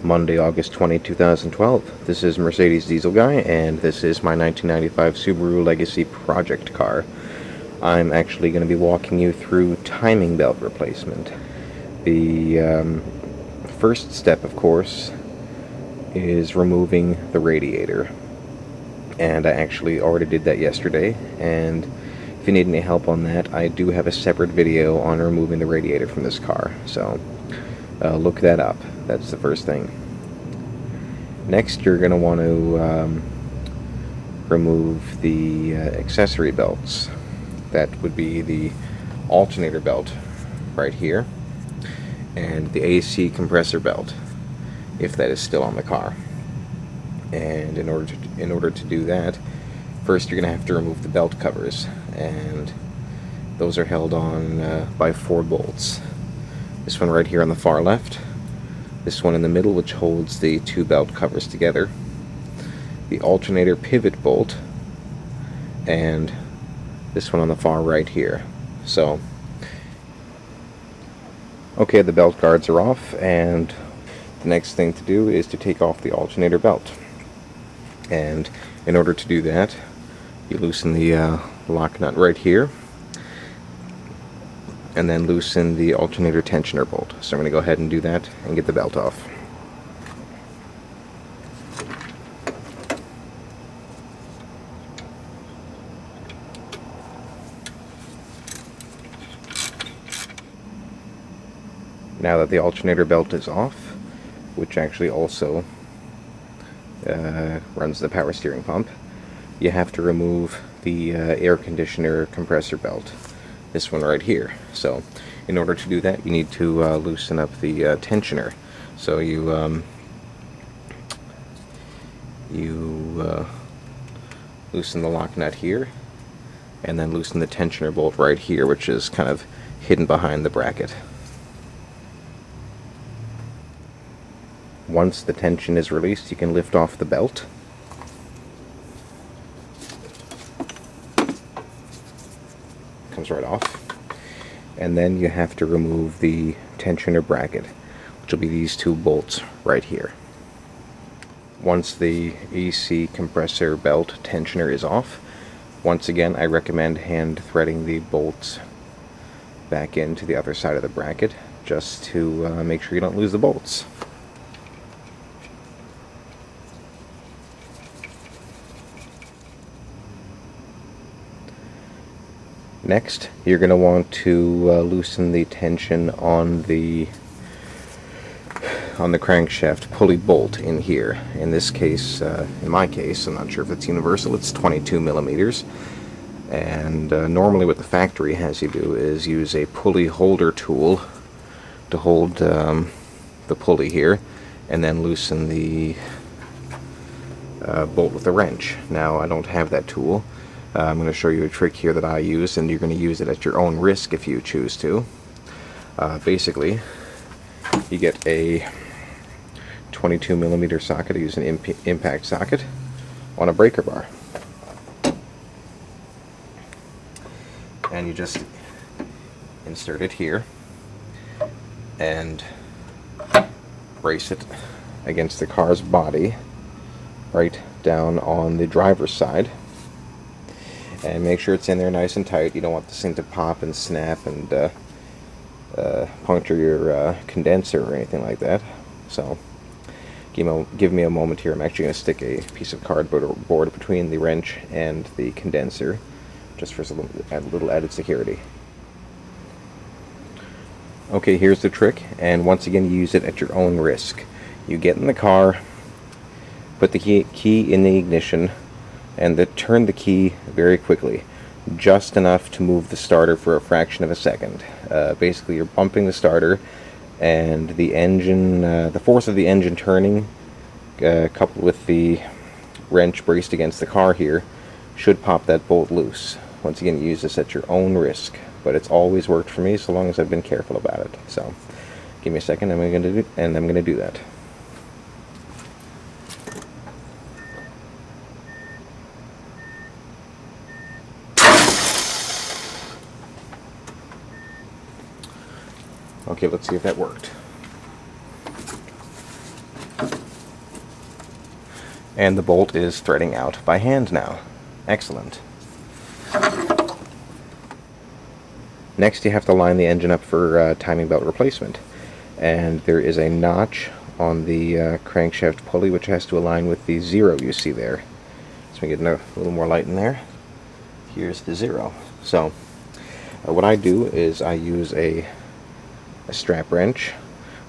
Monday, August 20, 2012. This is Mercedes Diesel Guy, and this is my 1995 Subaru Legacy project car. I'm actually going to be walking you through timing belt replacement. The first step, of course, is removing the radiator. And I actually already did that yesterday, and if you need any help on that, I do have a separate video on removing the radiator from this car, so look that up. That's the first thing. Next, you're going to want to remove the accessory belts. That would be the alternator belt right here, and the AC compressor belt, if that is still on the car. And in order to do that, first you're going to have to remove the belt covers, and those are held on by 4 bolts. This one right here on the far left, this one in the middle, which holds the 2 belt covers together, the alternator pivot bolt, and this one on the far right here. So, okay, the belt guards are off, and the next thing to do is to take off the alternator belt. And in order to do that, you loosen the lock nut right here, and then loosen the alternator tensioner bolt. So I'm going to go ahead and do that and get the belt off. Now that the alternator belt is off, which actually also runs the power steering pump, you have to remove the air conditioner compressor belt, this one right here. So in order to do that, you need to loosen up the tensioner. So you loosen the lock nut here, and then loosen the tensioner bolt right here, which is kind of hidden behind the bracket. Once the tension is released, you can lift off the belt. Comes right off. And then you have to remove the tensioner bracket, which will be these 2 bolts right here. Once the AC compressor belt tensioner is off, once again I recommend hand threading the bolts back into the other side of the bracket, just to make sure you don't lose the bolts. Next, you're going to want to loosen the tension on the crankshaft pulley bolt in here. In this case, in my case, I'm not sure if it's universal, it's 22 millimeters. And normally what the factory has you do is use a pulley holder tool to hold the pulley here, and then loosen the bolt with a wrench. Now, I don't have that tool. I'm going to show you a trick here that I use, and you're going to use it at your own risk if you choose to. Basically, you get a 22 millimeter socket. I use an impact socket on a breaker bar, and you just insert it here and brace it against the car's body right down on the driver's side. And make sure it's in there nice and tight. You don't want this thing to pop and snap and puncture your condenser or anything like that. So give me a moment here. I'm actually going to stick a piece of cardboard between the wrench and the condenser, just for a little added security. Okay, here's the trick, and once again, you use it at your own risk. You get in the car, put the key in the ignition, and turn the key very quickly, just enough to move the starter for a fraction of a second. Basically, you're bumping the starter, and the engine, the force of the engine turning, coupled with the wrench braced against the car here, should pop that bolt loose. Once again, you use this at your own risk, but it's always worked for me so long as I've been careful about it. So, give me a second, and I'm going to do that. Okay, let's see if that worked. And the bolt is threading out by hand now. Excellent. Next, you have to line the engine up for timing belt replacement. And there is a notch on the crankshaft pulley which has to align with the 0 you see there. So we get a little more light in there. Here's the 0. So what I do is I use a strap wrench,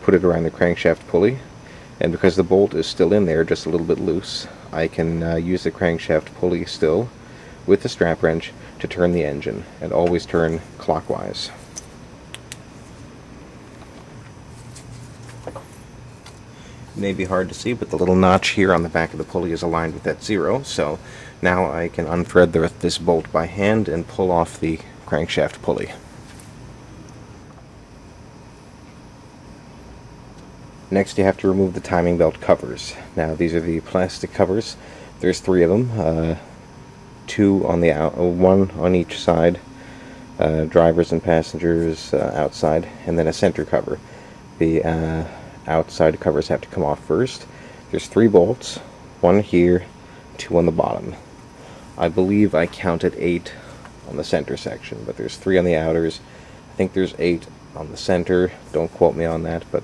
put it around the crankshaft pulley, and because the bolt is still in there, just a little bit loose, I can use the crankshaft pulley still with the strap wrench to turn the engine, and always turn clockwise. It may be hard to see, but the little notch here on the back of the pulley is aligned with that 0, so now I can unthread this bolt by hand and pull off the crankshaft pulley. Next, you have to remove the timing belt covers. Now, these are the plastic covers. There's 3 of them, 2 on the one on each side, drivers and passengers outside, and then a center cover. The outside covers have to come off first. There's 3 bolts, 1 here, 2 on the bottom. I believe I counted 8 on the center section, but there's 3 on the outers. I think there's 8 on the center. Don't quote me on that, but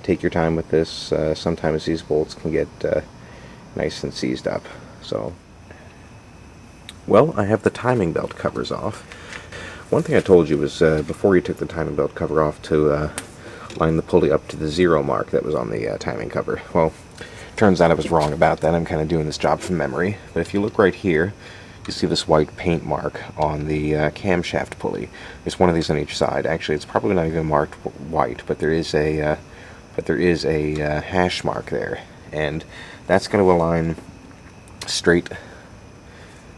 take your time with this. Sometimes these bolts can get nice and seized up. So, well, I have the timing belt covers off. One thing I told you was before you took the timing belt cover off to line the pulley up to the 0 mark that was on the timing cover. Well, turns out I was wrong about that. I'm kind of doing this job from memory. But if you look right here, you see this white paint mark on the camshaft pulley. There's one of these on each side. Actually, it's probably not even marked white, but there is a hash mark there, and that's going to align straight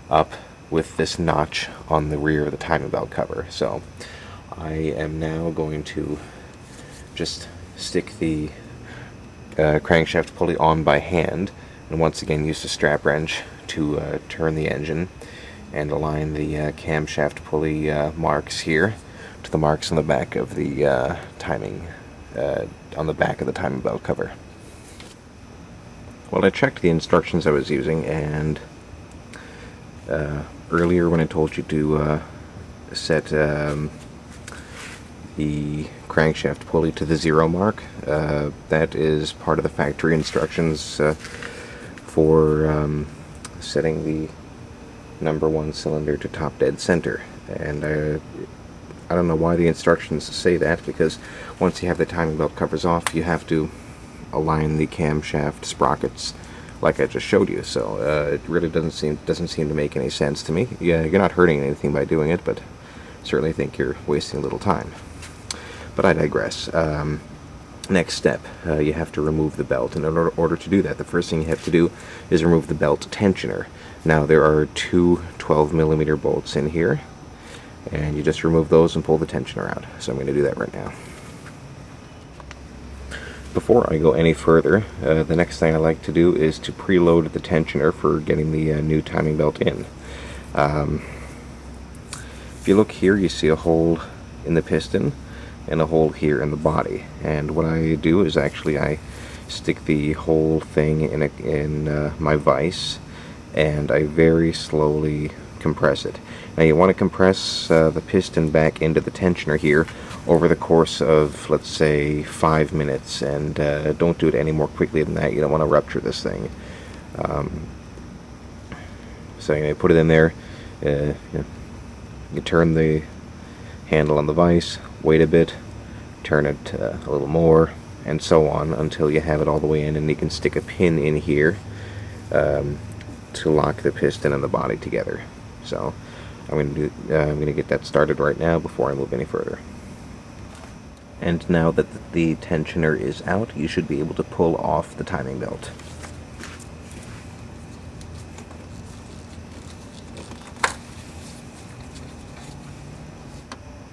up with this notch on the rear of the timing belt cover. So I am now going to just stick the crankshaft pulley on by hand, and once again use the strap wrench to turn the engine and align the camshaft pulley marks here to the marks on the back of the on the back of the timing belt cover. Well, I checked the instructions I was using, and earlier when I told you to set the crankshaft pulley to the 0 mark, that is part of the factory instructions for setting the #1 cylinder to top dead center. And I don't know why the instructions say that, because once you have the timing belt covers off, you have to align the camshaft sprockets like I just showed you. So it really doesn't seem to make any sense to me. Yeah, you're not hurting anything by doing it, but certainly think you're wasting a little time. But I digress. Next step, you have to remove the belt. And in order to do that, the first thing you have to do is remove the belt tensioner. Now, there are 2 12mm bolts in here, and you just remove those and pull the tensioner out. So I'm going to do that right now. Before I go any further, the next thing I like to do is to preload the tensioner for getting the new timing belt in. If you look here, you see a hole in the piston and a hole here in the body. And what I do is actually I stick the whole thing in my vise, and I very slowly compress it. Now you want to compress the piston back into the tensioner here over the course of, let's say, 5 minutes, and don't do it any more quickly than that. You don't want to rupture this thing. So you put it in there, you turn the handle on the vise, wait a bit, turn it a little more, and so on until you have it all the way in, and you can stick a pin in here to lock the piston and the body together. So I'm going to get that started right now before I move any further. And now that the tensioner is out, you should be able to pull off the timing belt.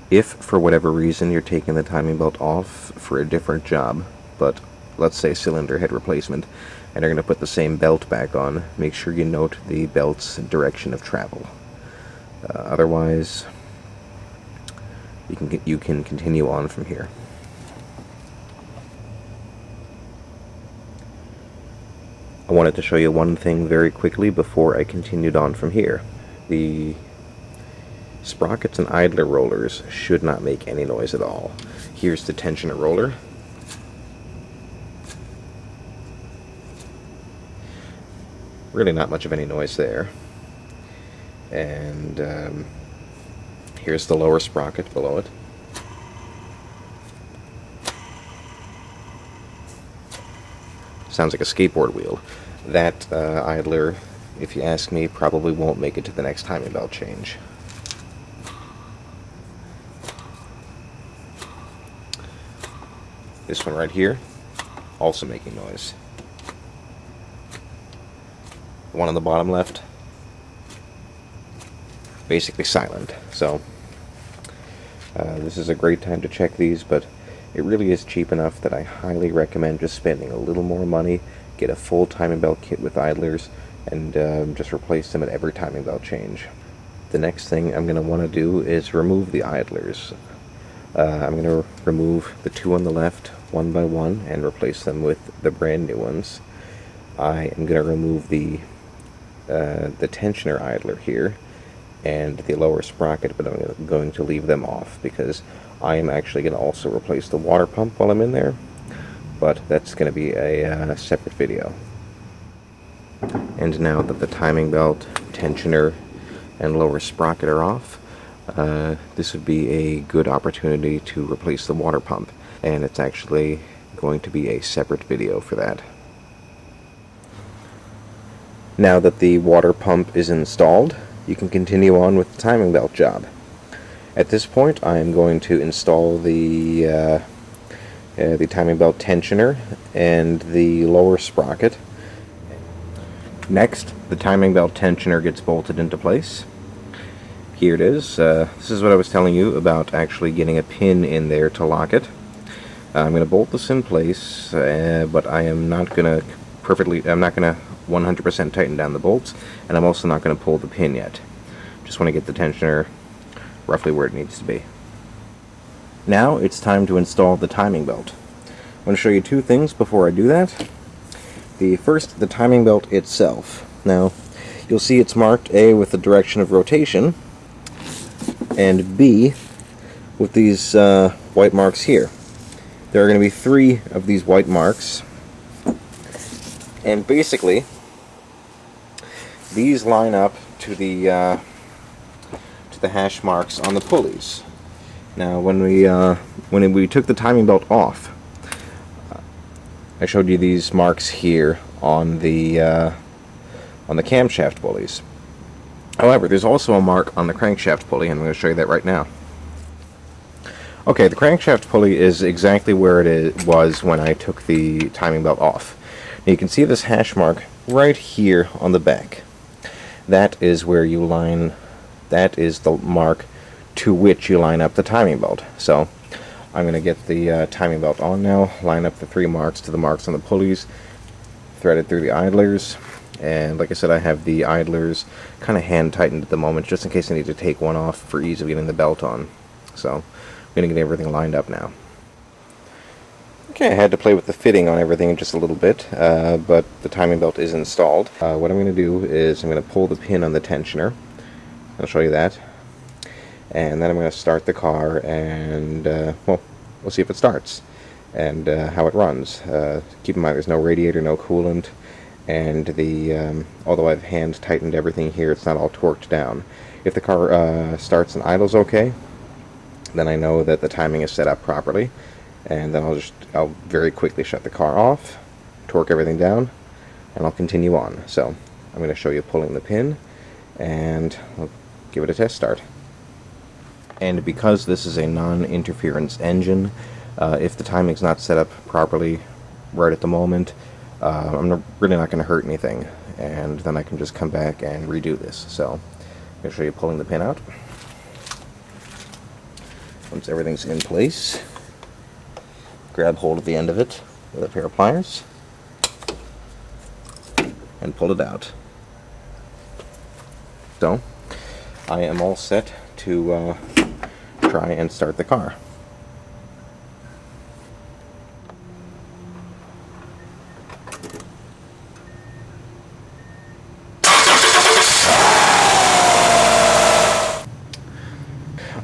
If, for whatever reason, you're taking the timing belt off for a different job, but let's say cylinder head replacement, and you're going to put the same belt back on, make sure you note the belt's direction of travel. Otherwise, you can continue on from here. I wanted to show you one thing very quickly before I continued on from here. The sprockets and idler rollers should not make any noise at all. Here's the tensioner roller. Really not much of any noise there. And here's the lower sprocket below it. Sounds like a skateboard wheel. That idler, if you ask me, probably won't make it to the next timing belt change. This one right here, also making noise. The one on the bottom left, basically silent. So this is a great time to check these, but it really is cheap enough that I highly recommend just spending a little more money, get a full timing belt kit with idlers, and just replace them at every timing belt change. The next thing I'm going to want to do is remove the idlers. I'm going to remove the two on the left one by one and replace them with the brand new ones. I am going to remove the tensioner idler here and the lower sprocket, but I'm going to leave them off because I am actually going to also replace the water pump while I'm in there, but that's going to be a separate video. And now that the timing belt, tensioner, and lower sprocket are off, this would be a good opportunity to replace the water pump, and it's actually going to be a separate video for that. Now that the water pump is installed, you can continue on with the timing belt job. At this point, I am going to install the timing belt tensioner and the lower sprocket. Next, the timing belt tensioner gets bolted into place. Here it is. This is what I was telling you about actually getting a pin in there to lock it. I'm going to bolt this in place, but I am not going to 100% tighten down the bolts, and I'm also not going to pull the pin yet. Just want to get the tensioner roughly where it needs to be. Now it's time to install the timing belt. I'm going to show you two things before I do that. First, the timing belt itself. Now, you'll see it's marked A with the direction of rotation, and B with these white marks here. There are going to be 3 of these white marks, and basically these line up to the hash marks on the pulleys. Now, when we took the timing belt off, I showed you these marks here on the camshaft pulleys. However, there's also a mark on the crankshaft pulley, and I'm going to show you that right now. Okay, the crankshaft pulley is exactly where it was when I took the timing belt off. Now you can see this hash mark right here on the back. That is where you line, that is the mark to which you line up the timing belt. So I'm going to get the timing belt on now, line up the 3 marks to the marks on the pulleys, thread it through the idlers, and like I said, I have the idlers kind of hand tightened at the moment just in case I need to take one off for ease of getting the belt on. So I'm going to get everything lined up now. Okay, I had to play with the fitting on everything just a little bit, but the timing belt is installed. What I'm going to do is I'm going to pull the pin on the tensioner. I'll show you that. And then I'm going to start the car, and well, we'll see if it starts and how it runs. Keep in mind there's no radiator, no coolant, and although I've hand tightened everything here, it's not all torqued down. If the car starts and idles okay, then I know that the timing is set up properly, and then I'll very quickly shut the car off, torque everything down, and I'll continue on. So I'm going to show you pulling the pin, and I'll give it a test start. And because this is a non-interference engine, if the timing's not set up properly right at the moment, I'm really not going to hurt anything, and then I can just come back and redo this. So I'm going to show you pulling the pin out. Once everything's in place, grab hold of the end of it with a pair of pliers and pull it out. So I am all set to try and start the car.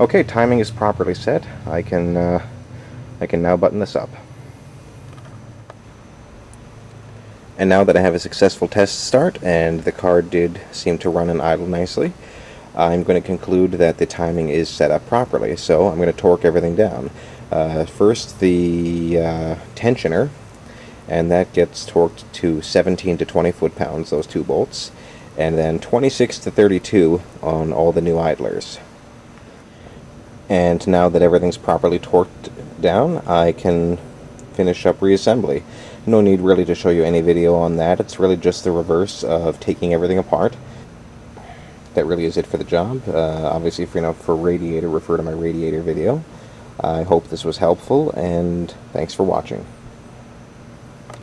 Okay, timing is properly set. I can now button this up. And now that I have a successful test start, and the car did seem to run and idle nicely, I'm going to conclude that the timing is set up properly. So I'm going to torque everything down. First, the tensioner, and that gets torqued to 17 to 20 foot-pounds, those two bolts, and then 26 to 32 on all the new idlers. And now that everything's properly torqued down, I can finish up reassembly. No need really to show you any video on that. It's really just the reverse of taking everything apart. That really is it for the job. Obviously, for radiator, refer to my radiator video. I hope this was helpful, and thanks for watching.